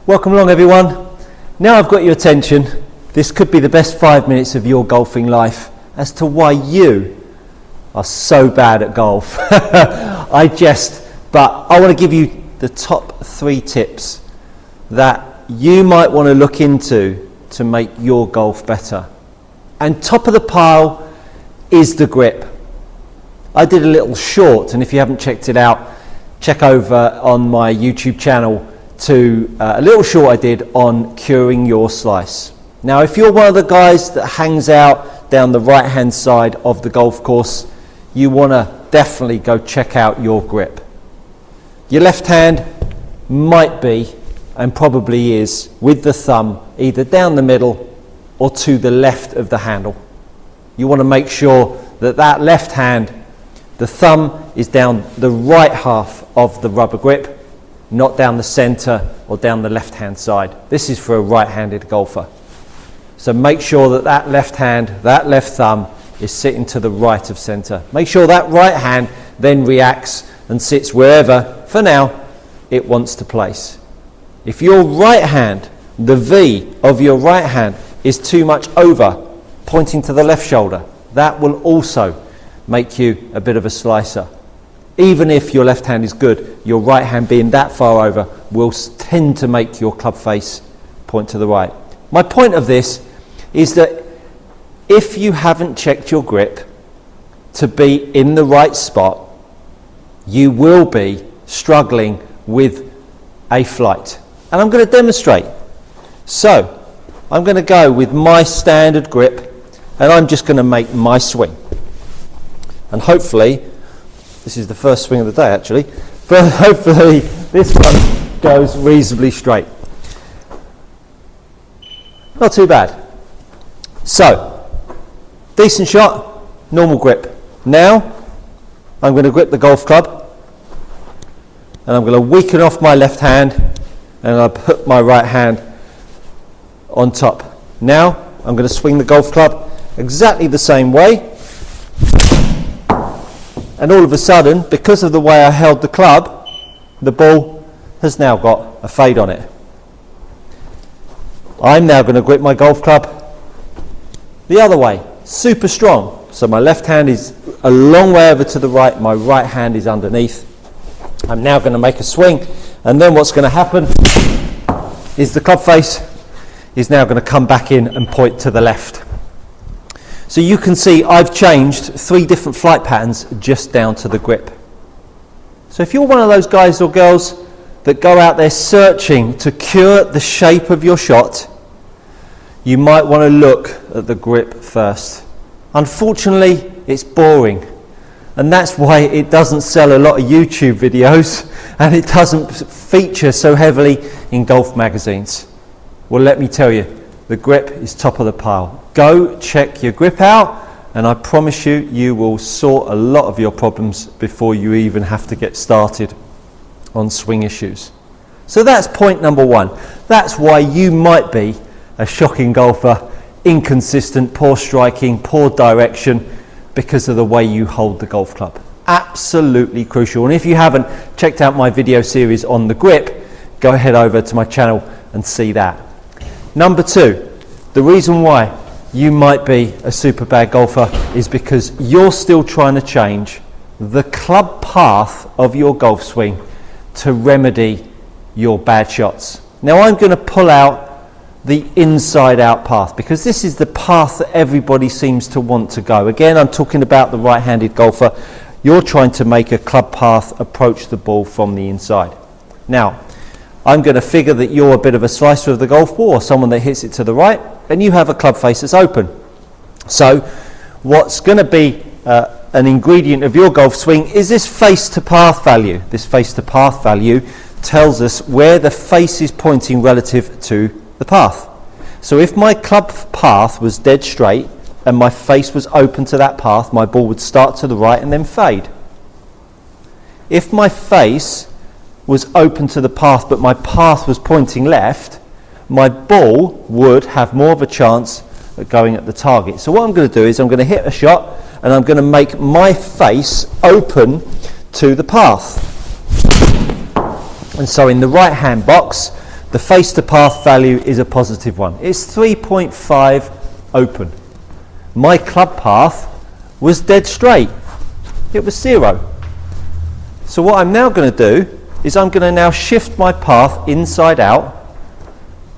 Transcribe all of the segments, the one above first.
Welcome along everyone. Now I've got your attention, this could be the best 5 minutes of your golfing life as to why you are so bad at golf. I jest, but I want to give you the top 3 tips that you might want to look into to make your golf better. And top of the pile is the grip. I did a little short, and if you haven't checked it out, check over on my YouTube channel to a little short I did on curing your slice. Now if you're one of the guys that hangs out down the right hand side of the golf course, you want to definitely go check out your grip. Your left hand might be, and probably is, with the thumb either down the middle or to the left of the handle. You want to make sure that that left hand, the thumb is down the right half of the rubber grip, not down the center or down the left hand side. This is for a right-handed golfer. So make sure that that left hand, that left thumb is sitting to the right of center. Make sure that right hand then reacts and sits wherever, for now, it wants to place. If your right hand, the V of your right hand is too much over, pointing to the left shoulder, that will also make you a bit of a slicer. Even if your left hand is good, your right hand being that far over will tend to make your club face point to the right. My point of this is that if you haven't checked your grip to be in the right spot, you will be struggling with a flight. And I'm going to demonstrate. So I'm going to go with my standard grip, and I'm just going to make my swing. And hopefully, this is the first swing of the day actually, but hopefully this one goes reasonably straight. Not too bad. So, decent shot, normal grip. Now, I'm going to grip the golf club, and I'm going to weaken off my left hand, and I'll put my right hand on top. Now, I'm going to swing the golf club exactly the same way. And all of a sudden, because of the way I held the club, the ball has now got a fade on it. I'm now going to grip my golf club the other way, super strong. So my left hand is a long way over to the right, my right hand is underneath. I'm now going to make a swing, and then what's going to happen is the club face is now going to come back in and point to the left. So you can see I've changed 3 different flight patterns just down to the grip. So if you're one of those guys or girls that go out there searching to cure the shape of your shot, you might want to look at the grip first. Unfortunately, it's boring. And that's why it doesn't sell a lot of YouTube videos, and it doesn't feature so heavily in golf magazines. Well, let me tell you, the grip is top of the pile. Go check your grip out, and I promise you, you will sort a lot of your problems before you even have to get started on swing issues. So that's point number 1. That's why you might be a shocking golfer, inconsistent, poor striking, poor direction, because of the way you hold the golf club. Absolutely crucial. And if you haven't checked out my video series on the grip, go ahead over to my channel and see that. Number 2, the reason why you might be a super bad golfer is because you're still trying to change the club path of your golf swing to remedy your bad shots. Now I'm going to pull out the inside out path, because this is the path that everybody seems to want to go. Again, I'm talking about the right-handed golfer. You're trying to make a club path approach the ball from the inside. Now, I'm going to figure that you're a bit of a slicer of the golf ball, or someone that hits it to the right, and you have a club face that's open. So what's going to be an ingredient of your golf swing is this face to path value. This face to path value tells us where the face is pointing relative to the path. So if my club path was dead straight and my face was open to that path, my ball would start to the right and then fade. If my face was open to the path but my path was pointing left, my ball would have more of a chance at going at the target. So what I'm going to do is I'm going to hit a shot, and I'm going to make my face open to the path. And so in the right hand box, the face to path value is a positive one. It's 3.5 open. My club path was dead straight. It was 0. So what I'm now going to do is I'm going to now shift my path inside out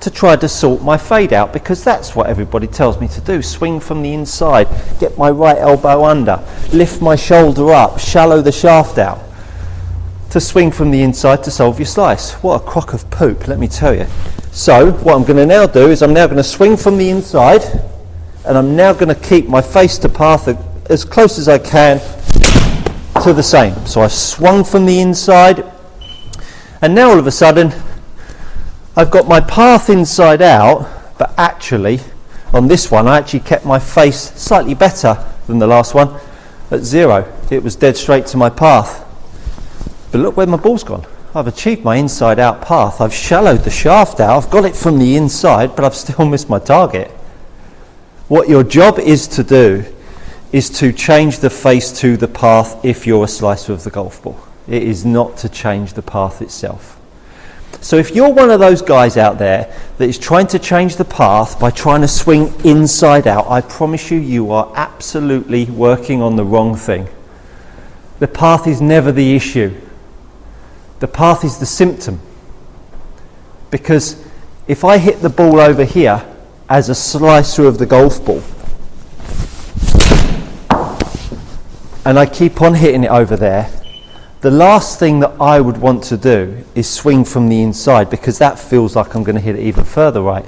to try to sort my fade out, because that's what everybody tells me to do. Swing from the inside, get my right elbow under, lift my shoulder up, shallow the shaft out. To swing from the inside to solve your slice. What a crock of poop, let me tell you. So what I'm going to now do is I'm now going to swing from the inside, and I'm now going to keep my face to path as close as I can to the same. So I swung from the inside, and now all of a sudden I've got my path inside out, but actually on this one I actually kept my face slightly better than the last one at 0. It was dead straight to my path. But look where my ball's gone. I've achieved my inside out path. I've shallowed the shaft out. I've got it from the inside, but I've still missed my target. What your job is to do is to change the face to the path if you're a slicer of the golf ball. It is not to change the path itself. So if you're one of those guys out there that is trying to change the path by trying to swing inside out, I promise you, you are absolutely working on the wrong thing. The path is never the issue. The path is the symptom. Because if I hit the ball over here as a slicer of the golf ball, and I keep on hitting it over there, the last thing that I would want to do is swing from the inside, because that feels like I'm going to hit it even further right.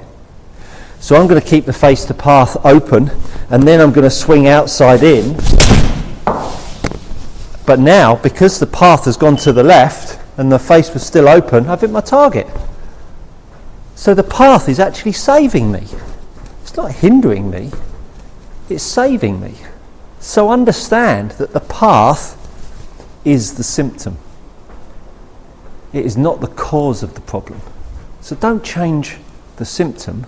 So I'm going to keep the face to path open, and then I'm going to swing outside in. But now, because the path has gone to the left and the face was still open, I've hit my target. So the path is actually saving me. It's not hindering me, it's saving me. So understand that the path is the symptom. It is not the cause of the problem. So don't change the symptom,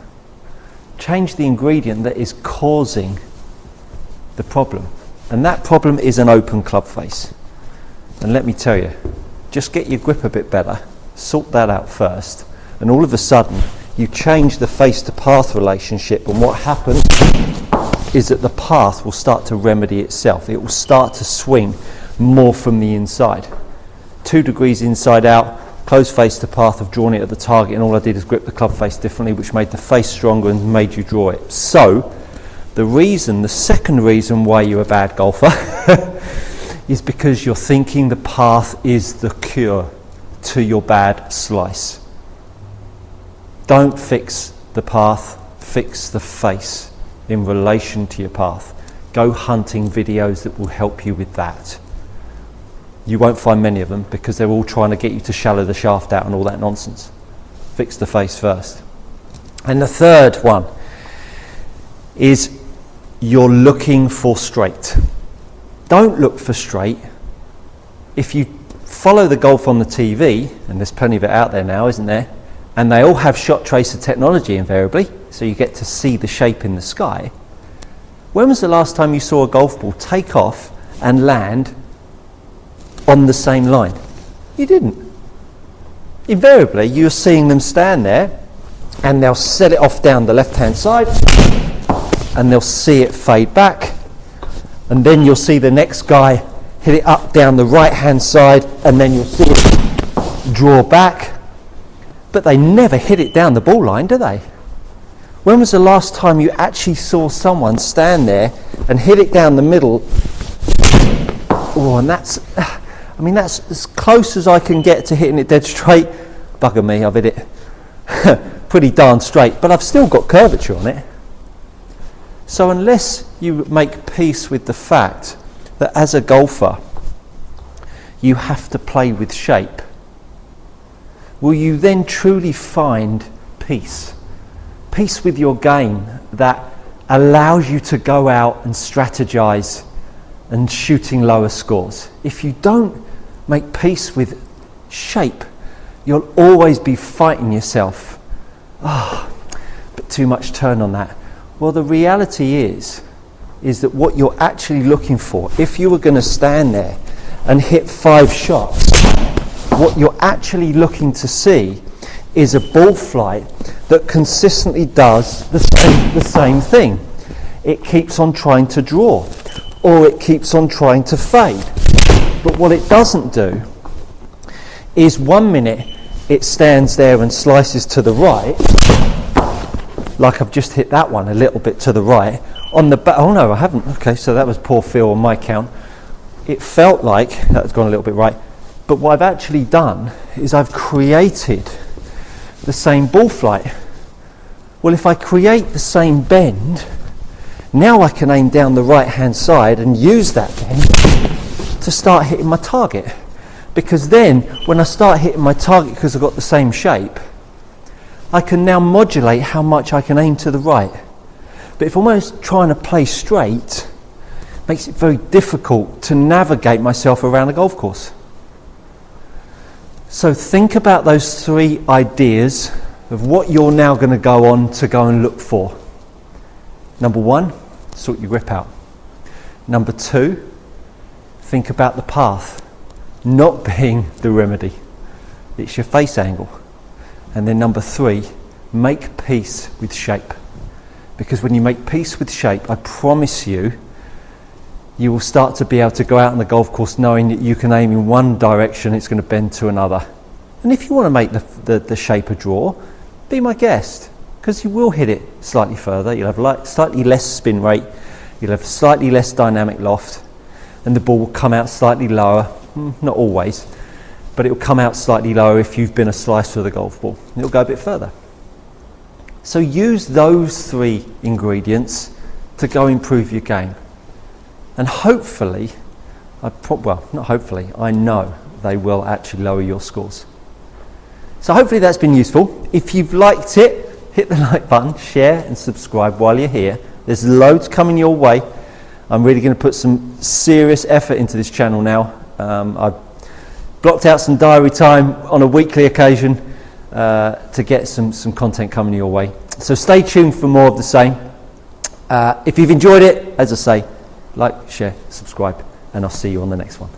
change the ingredient that is causing the problem. And that problem is an open club face. And let me tell you, just get your grip a bit better, sort that out first, and all of a sudden you change the face to path relationship, and what happens is that the path will start to remedy itself. It will start to swing more from the inside. 2 degrees inside out, closed face to path, I've drawn it at the target, and all I did is grip the club face differently, which made the face stronger and made you draw it. So the second reason why you're a bad golfer is because you're thinking the path is the cure to your bad slice. Don't fix the path, fix the face in relation to your path. Go hunting videos that will help you with that. You won't find many of them, because they're all trying to get you to shallow the shaft out and all that nonsense. Fix the face first. And the third one is you're looking for straight. Don't look for straight. If you follow the golf on the TV, and there's plenty of it out there now, isn't there? And they all have shot tracer technology invariably, so you get to see the shape in the sky. When was the last time you saw a golf ball take off and land on the same line? You didn't. Invariably, you're seeing them stand there, and they'll set it off down the left-hand side, and they'll see it fade back, and then you'll see the next guy hit it up down the right-hand side, and then you'll see it draw back. But they never hit it down the ball line, do they? When was the last time you actually saw someone stand there and hit it down the middle? Oh, and that's as close as I can get to hitting it dead straight. Bugger me, I've hit it pretty darn straight, but I've still got curvature on it. So unless you make peace with the fact that as a golfer you have to play with shape, will you then truly find peace? Peace with your game that allows you to go out and strategize and shooting lower scores. If you don't make peace with shape, you'll always be fighting yourself. But too much turn on that. Well, the reality is that what you're actually looking for, if you were going to stand there and hit 5 shots, what you're actually looking to see is a ball flight that consistently does the same thing. It keeps on trying to draw, or it keeps on trying to fade. But what it doesn't do is 1 minute it stands there and slices to the right, like I've just hit that one a little bit to the right. On the oh no, I haven't. Okay, so that was poor feel on my count. It felt like that has gone a little bit right. But what I've actually done is I've created the same ball flight. Well, if I create the same bend, now I can aim down the right hand side and use that bend to start hitting my target. Because then when I start hitting my target, because I've got the same shape, I can now modulate how much I can aim to the right. But if I'm always trying to play straight, it makes it very difficult to navigate myself around a golf course. So think about those 3 ideas of what you're now going to go on to go and look for. Number 1, sort your grip out. Number 2, think about the path not being the remedy. It's your face angle. And then number 3, make peace with shape. Because when you make peace with shape, I promise you, you will start to be able to go out on the golf course knowing that you can aim in one direction, it's going to bend to another. And if you want to make the shape a draw, be my guest, because you will hit it slightly further. You'll have slightly less spin rate, you'll have slightly less dynamic loft, and the ball will come out slightly lower. Not always, but it will come out slightly lower if you've been a slicer of the golf ball. It'll go a bit further. So use those 3 ingredients to go improve your game. And hopefully, I know they will actually lower your scores. So hopefully that's been useful. If you've liked it, hit the like button, share and subscribe while you're here. There's loads coming your way. I'm really going to put some serious effort into this channel now. I've blocked out some diary time on a weekly occasion to get some content coming your way. So stay tuned for more of the same. If you've enjoyed it, as I say, like, share, subscribe, and I'll see you on the next one.